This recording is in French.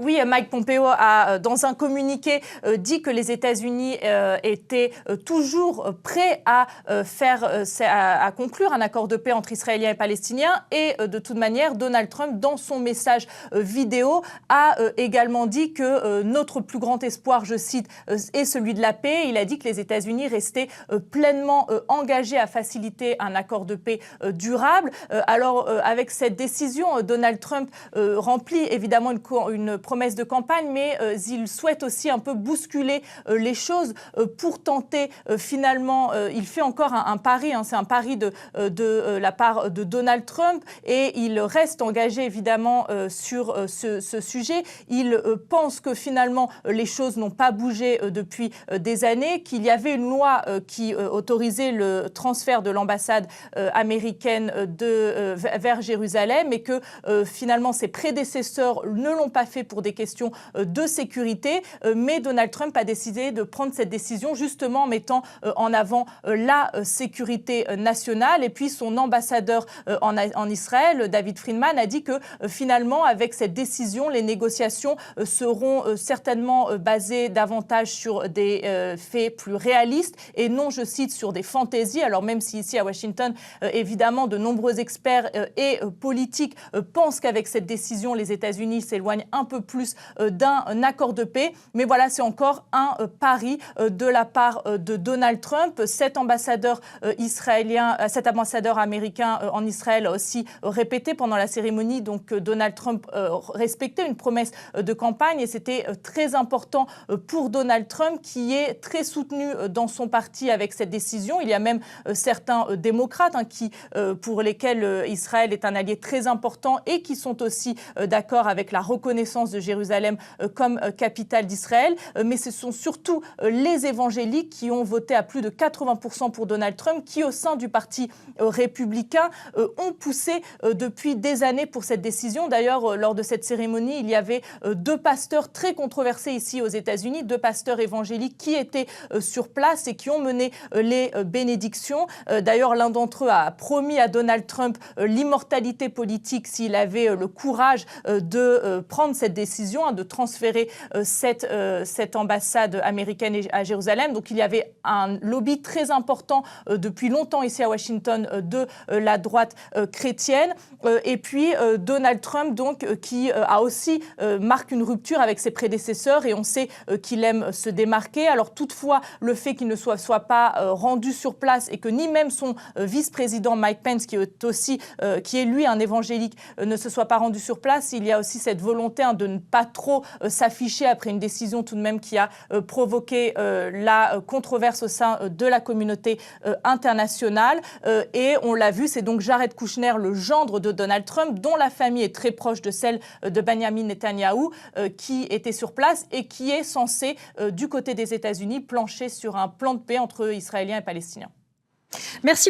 Oui, Mike Pompeo a, dans un communiqué, dit que les États-Unis étaient toujours prêts à conclure un accord de paix entre Israéliens et Palestiniens. Et de toute manière, Donald Trump, dans son message vidéo, a également dit que notre plus grand espoir, je cite, est celui de la paix. Il a dit que les États-Unis restaient pleinement engagés à faciliter un accord de paix durable. Alors, avec cette décision, Donald Trump remplit évidemment une promesse de campagne, mais il souhaite aussi un peu bousculer les choses pour tenter finalement, il fait encore un pari, c'est un pari de la part de Donald Trump, et il reste engagé évidemment sur ce sujet. Il pense que finalement les choses n'ont pas bougé depuis des années, qu'il y avait une loi qui autorisait le transfert de l'ambassade américaine vers Jérusalem, et que finalement ses prédécesseurs ne l'ont pas fait pour des questions de sécurité, mais Donald Trump a décidé de prendre cette décision justement en mettant en avant la sécurité nationale. Et puis son ambassadeur en Israël, David Friedman, a dit que finalement avec cette décision, les négociations seront certainement basées davantage sur des faits plus réalistes et non, je cite, sur des fantaisies. Alors même si ici à Washington, évidemment, de nombreux experts et politiques pensent qu'avec cette décision, les États-Unis s'éloignent un peu plus d'un accord de paix. Mais voilà, c'est encore un pari de la part de Donald Trump. Cet ambassadeur américain en Israël a aussi répété pendant la cérémonie donc que Donald Trump respectait une promesse de campagne, et c'était très important pour Donald Trump, qui est très soutenu dans son parti avec cette décision. Il y a même certains démocrates pour lesquels Israël est un allié très important et qui sont aussi d'accord avec la reconnaissance de Jérusalem comme capitale d'Israël. Mais ce sont surtout les évangéliques qui ont voté à plus de 80% pour Donald Trump, qui au sein du parti républicain ont poussé depuis des années pour cette décision. D'ailleurs, lors de cette cérémonie, il y avait deux pasteurs très controversés ici aux États-Unis, deux pasteurs évangéliques qui étaient sur place et qui ont mené les bénédictions. D'ailleurs, l'un d'entre eux a promis à Donald Trump l'immortalité politique s'il avait le courage de prendre cette décision, de transférer cette ambassade américaine à Jérusalem. Donc il y avait un lobby très important depuis longtemps ici à Washington de la droite chrétienne. Et puis Donald Trump, donc, qui a aussi marque une rupture avec ses prédécesseurs, et on sait qu'il aime se démarquer. Alors toutefois, le fait qu'il ne soit pas rendu sur place, et que ni même son vice-président Mike Pence, qui est lui un évangélique, ne se soit pas rendu sur place, il y a aussi cette volonté de ne pas trop s'afficher après une décision tout de même qui a provoqué la controverse au sein de la communauté internationale. Et on l'a vu, c'est donc Jared Kushner, le gendre de Donald Trump, dont la famille est très proche de celle de Benjamin Netanyahou, qui était sur place et qui est censé, du côté des États-Unis, plancher sur un plan de paix entre Israéliens et Palestiniens. Merci.